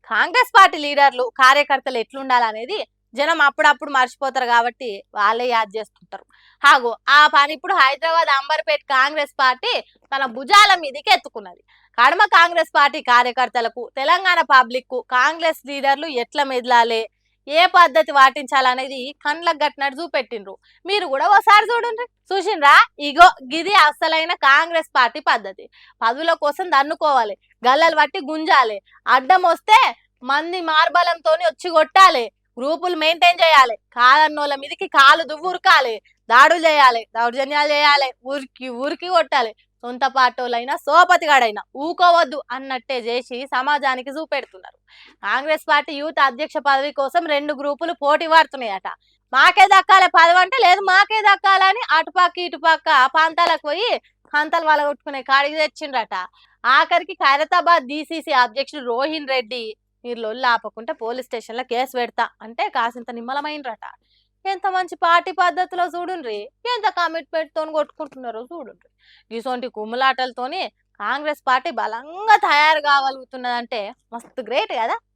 Congress party లీడర్లు కార్యకర్తలు ఎట్లుండాలనేది జనం అప్పుడప్పుడు మర్చిపోతారు కాబట్టి వాళ్ళే యాద్ చేస్తుంటారు. హాగో ఆ పని ఇప్పుడు హైదరాబాద్ అంబర్పేట్ కాంగ్రెస్ పార్టీ తన భుజాల మీదకి ఎత్తుకున్నది. కడమ కాంగ్రెస్ పార్టీ కార్యకర్తలకు తెలంగాణ పబ్లిక్ కు కాంగ్రెస్ లీడర్లు ఎట్లా మెదలాలే, ఏ పద్ధతి పాటించాలనేది కండ్లకు గట్టినట్టు చూపెట్టిండ్రు. మీరు కూడా ఒకసారి చూడండి. చూసిండ్రా? ఇగో గిది అసలైన కాంగ్రెస్ పార్టీ పద్ధతి. పదవుల కోసం దన్నుకోవాలి, గల్లలు పట్టి గుంజాలి, అడ్డం వస్తే మంది మార్బలంతో వచ్చి కొట్టాలి, గ్రూపులు మెయింటైన్ చేయాలి, కాదన్నోళ్ళ మీదకి కాలు దువ్వు ఉరకాలి, దాడులు చేయాలి, దౌర్జన్యాలు చేయాలి, ఊరికి ఊరికి కొట్టాలి. సొంత పార్టీలైనా సోపతిగాడైనా ఊకోవద్దు అన్నట్టే చేసి సమాజానికి చూపెడుతున్నారు. కాంగ్రెస్ పార్టీ యూత్ అధ్యక్ష పదవి కోసం 2 గ్రూపులు పోటీ పడుతున్నాయట. మాకే దక్కాలి పదవి అంటే లేదు, మాకే దక్కాలని అటుపక్క ఇటుపక్క ప్రాంతాలకు పోయి కంతలు వలగొట్టుకునే కాడికి తెచ్చిండ్రట. ఆఖరికి ఖైరతాబాద్ డిసిసి అధ్యక్షుడు రోహిన్ రెడ్డి మీరు లొల్లి ఆపకుంటే పోలీస్ స్టేషన్ లో కేసు పెడతా అంటే కాసింత నిమ్మలమైనరట. ఎంత మంచి పార్టీ పద్ధతిలో చూడుండ్రి, ఎంత కమిట్మెంట్ తోని కొట్టుకుంటున్నారో చూడుండ్రి. ఇటువంటి కుమ్ములాటలతోని కాంగ్రెస్ పార్టీ బలంగా తయారు కాగలుగుతున్నదంటే మస్తు గ్రేట్ కదా.